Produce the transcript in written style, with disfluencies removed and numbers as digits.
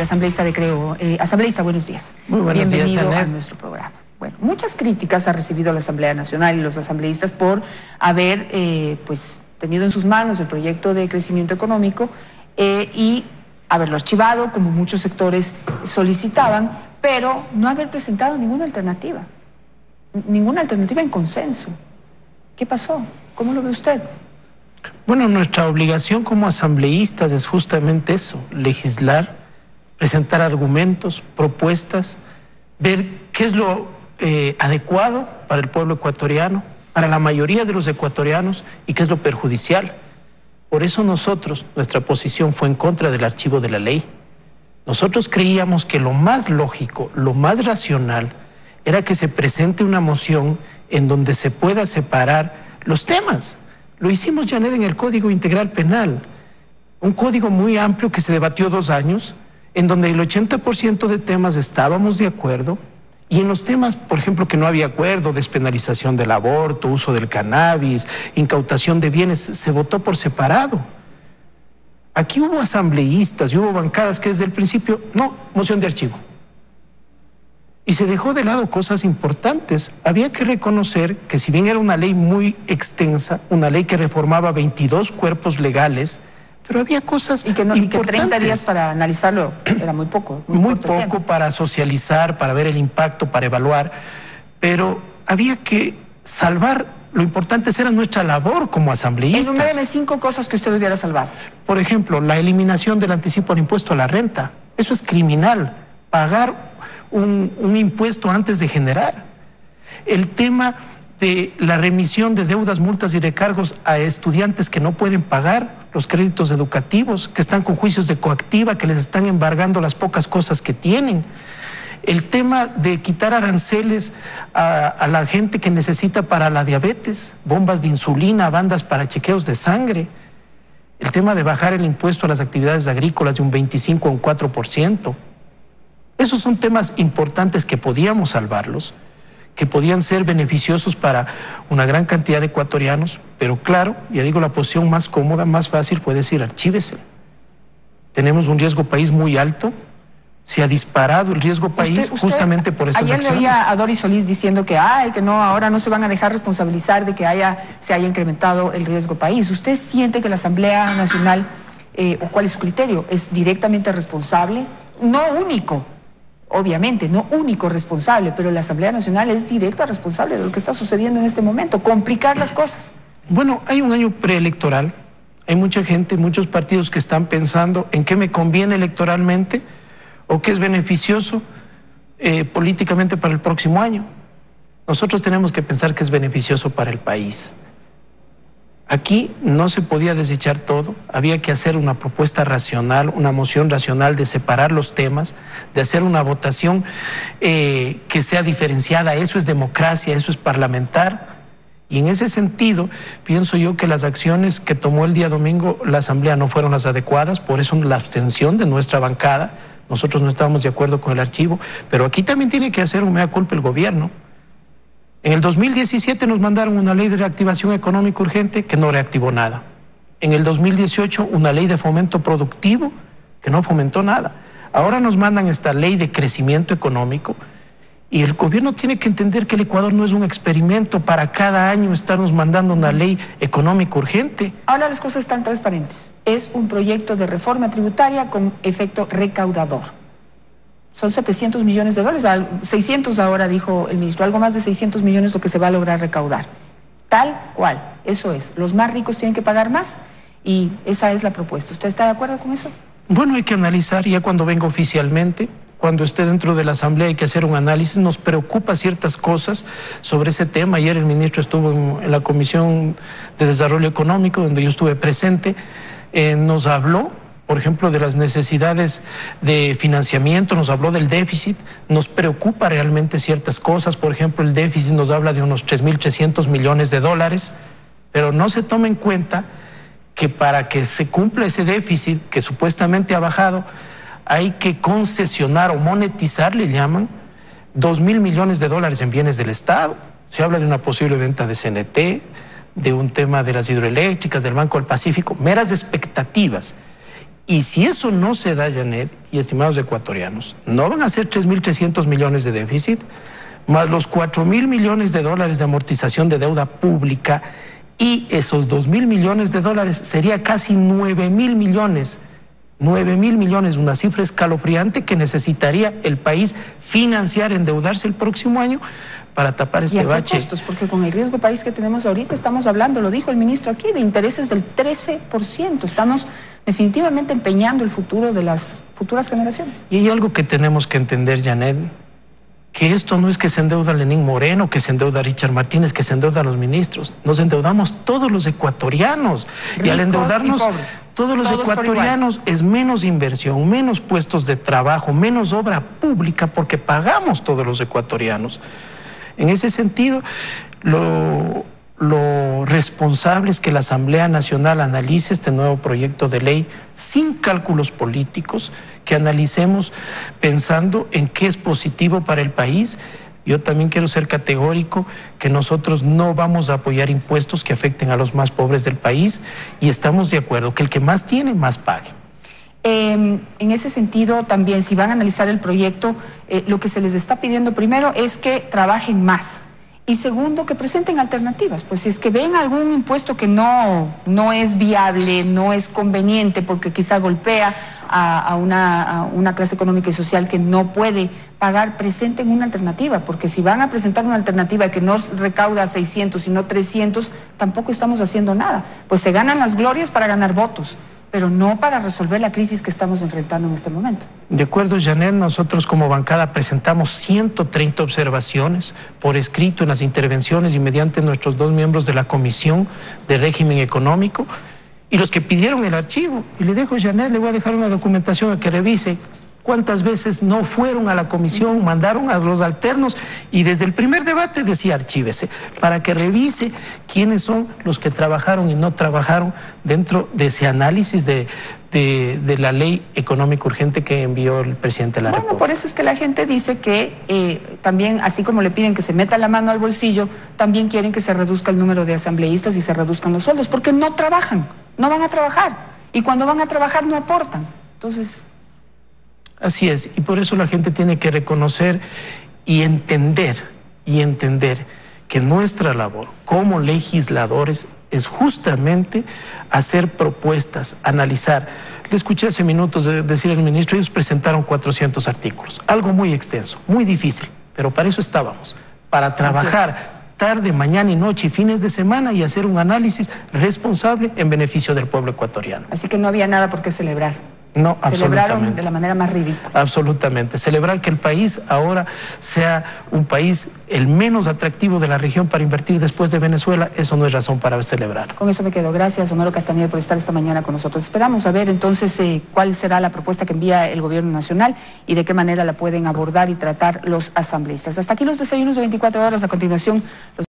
Asambleísta de Creo. Asambleísta, buenos días. Muy buenos Bienvenido días, a nuestro programa. Bueno, muchas críticas ha recibido la Asamblea Nacional y los asambleístas por haber pues tenido en sus manos el proyecto de crecimiento económico y haberlo archivado, como muchos sectores solicitaban, pero no haber presentado ninguna alternativa en consenso. ¿Qué pasó? ¿Cómo lo ve usted? Bueno, nuestra obligación como asambleístas es justamente eso, legislar, presentar argumentos, propuestas, ver qué es lo adecuado para el pueblo ecuatoriano, para la mayoría de los ecuatorianos y qué es lo perjudicial. Por eso nuestra posición fue en contra del archivo de la ley. Nosotros creíamos que lo más lógico, lo más racional, era que se presente una moción en donde se pueda separar los temas. Lo hicimos, Janet, en el Código Integral Penal, un código muy amplio que se debatió 2 años, en donde el 80% de temas estábamos de acuerdo, y en los temas, por ejemplo, que no había acuerdo, despenalización del aborto, uso del cannabis, incautación de bienes, se votó por separado. Aquí hubo asambleístas y hubo bancadas que desde el principio, no, moción de archivo. Y se dejó de lado cosas importantes. Había que reconocer que si bien era una ley muy extensa, una ley que reformaba 22 cuerpos legales, pero había cosas importantes. Y que 30 días para analizarlo era muy poco. Muy poco para socializar, para ver el impacto, para evaluar, pero había que salvar. Lo importante era nuestra labor como asambleístas. Enuméreme 5 cosas que usted hubiera salvado. Por ejemplo, la eliminación del anticipo al impuesto a la renta. Eso es criminal, pagar un impuesto antes de generar. El tema de la remisión de deudas, multas y recargos a estudiantes que no pueden pagar los créditos educativos, que están con juicios de coactiva, que les están embargando las pocas cosas que tienen. El tema de quitar aranceles a la gente que necesita para la diabetes, bombas de insulina, bandas para chequeos de sangre. El tema de bajar el impuesto a las actividades agrícolas de un 25 a un 4%. Esos son temas importantes que podíamos salvarlos, que podían ser beneficiosos para una gran cantidad de ecuatorianos, pero claro, ya digo, la posición más cómoda, más fácil puede decir, archívese. Tenemos un riesgo país muy alto, se ha disparado el riesgo país justamente por esas acciones. Ayer leía a Doris Solís diciendo que no, ahora no se van a dejar responsabilizar de que se haya incrementado el riesgo país. ¿Usted siente que la Asamblea Nacional, o cuál es su criterio, es directamente responsable? No único, obviamente, no único responsable, pero la Asamblea Nacional es directa responsable de lo que está sucediendo en este momento, complicar las cosas. Bueno, hay un año preelectoral, hay mucha gente, muchos partidos que están pensando en qué me conviene electoralmente o qué es beneficioso políticamente para el próximo año. Nosotros tenemos que pensar que es beneficioso para el país. Aquí no se podía desechar todo, había que hacer una propuesta racional, una moción racional de separar los temas, de hacer una votación que sea diferenciada. Eso es democracia, eso es parlamentar. Y en ese sentido, pienso yo que las acciones que tomó el día domingo la Asamblea no fueron las adecuadas, por eso la abstención de nuestra bancada. Nosotros no estábamos de acuerdo con el archivo, pero aquí también tiene que hacer un mea culpa el gobierno. En el 2017 nos mandaron una ley de reactivación económica urgente que no reactivó nada. En el 2018 una ley de fomento productivo que no fomentó nada. Ahora nos mandan esta ley de crecimiento económico y el gobierno tiene que entender que el Ecuador no es un experimento para cada año estarnos mandando una ley económica urgente. Ahora las cosas están transparentes. Es un proyecto de reforma tributaria con efecto recaudador. Son 700 millones de dólares, 600 ahora dijo el ministro, algo más de 600 millones lo que se va a lograr recaudar. Tal cual, eso es. Los más ricos tienen que pagar más y esa es la propuesta. ¿Usted está de acuerdo con eso? Bueno, hay que analizar ya cuando venga oficialmente, cuando esté dentro de la Asamblea hay que hacer un análisis. Nos preocupa ciertas cosas sobre ese tema. Ayer el ministro estuvo en la Comisión de Desarrollo Económico, donde yo estuve presente, nos habló, por ejemplo, de las necesidades de financiamiento, nos habló del déficit, nos preocupa realmente ciertas cosas. Por ejemplo, el déficit nos habla de unos 3.300 millones de dólares, pero no se toma en cuenta que para que se cumpla ese déficit que supuestamente ha bajado, hay que concesionar o monetizar, le llaman, 2.000 millones de dólares en bienes del Estado. Se habla de una posible venta de CNT, de un tema de las hidroeléctricas, del Banco del Pacífico, meras expectativas. Y si eso no se da, Janet y estimados ecuatorianos, no van a ser 3.300 millones de déficit, más los 4.000 millones de dólares de amortización de deuda pública, y esos 2.000 millones de dólares sería casi 9.000 millones. 9.000 millones, una cifra escalofriante que necesitaría el país financiar, endeudarse el próximo año para tapar este bache. Costos, porque con el riesgo país que tenemos ahorita estamos hablando, lo dijo el ministro aquí, de intereses del 13%. Estamos definitivamente empeñando el futuro de las futuras generaciones. Y hay algo que tenemos que entender, Janet, que esto no es que se endeuda Lenín Moreno, que se endeuda Richard Martínez, que se endeudan los ministros. Nos endeudamos todos los ecuatorianos. Ricos y al endeudarnos y pobres, todos los ecuatorianos es menos inversión, menos puestos de trabajo, menos obra pública, porque pagamos todos los ecuatorianos. En ese sentido, lo responsable es que la Asamblea Nacional analice este nuevo proyecto de ley sin cálculos políticos, que analicemos pensando en qué es positivo para el país. Yo también quiero ser categórico que nosotros no vamos a apoyar impuestos que afecten a los más pobres del país, y estamos de acuerdo que el que más tiene, más pague. En ese sentido, también, si van a analizar el proyecto, lo que se les está pidiendo primero es que trabajen más. Y segundo, que presenten alternativas. Pues si es que ven algún impuesto que no es viable, no es conveniente, porque quizá golpea a una clase económica y social que no puede pagar, presenten una alternativa, porque si van a presentar una alternativa que no recauda 600 sino 300, tampoco estamos haciendo nada. Pues se ganan las glorias para ganar votos, pero no para resolver la crisis que estamos enfrentando en este momento. De acuerdo, Janet, nosotros como bancada presentamos 130 observaciones por escrito en las intervenciones y mediante nuestros 2 miembros de la Comisión de Régimen Económico, y los que pidieron el archivo. Y le dejo, Janet, le voy a dejar una documentación a que revise cuántas veces no fueron a la comisión, mandaron a los alternos, y desde el primer debate decía archívese, para que revise quiénes son los que trabajaron y no trabajaron dentro de ese análisis de la ley económica urgente que envió el presidente de la República. Por eso es que la gente dice que también, así como le piden que se meta la mano al bolsillo, también quieren que se reduzca el número de asambleístas y se reduzcan los sueldos, porque no trabajan, no van a trabajar, y cuando van a trabajar no aportan. Entonces... Así es, y por eso la gente tiene que reconocer y entender que nuestra labor como legisladores es justamente hacer propuestas, analizar. Le escuché hace minutos decir al ministro, ellos presentaron 400 artículos, algo muy extenso, muy difícil, pero para eso estábamos, para trabajar tarde, mañana y noche y fines de semana y hacer un análisis responsable en beneficio del pueblo ecuatoriano. Así que no había nada por qué celebrar. No, celebraron de la manera más ridícula. Absolutamente. Celebrar que el país ahora sea un país el menos atractivo de la región para invertir después de Venezuela, eso no es razón para celebrar. Con eso me quedo. Gracias, Homero Castañeda, por estar esta mañana con nosotros. Esperamos a ver entonces cuál será la propuesta que envía el gobierno nacional y de qué manera la pueden abordar y tratar los asambleístas. Hasta aquí los desayunos de 24 horas. A continuación, los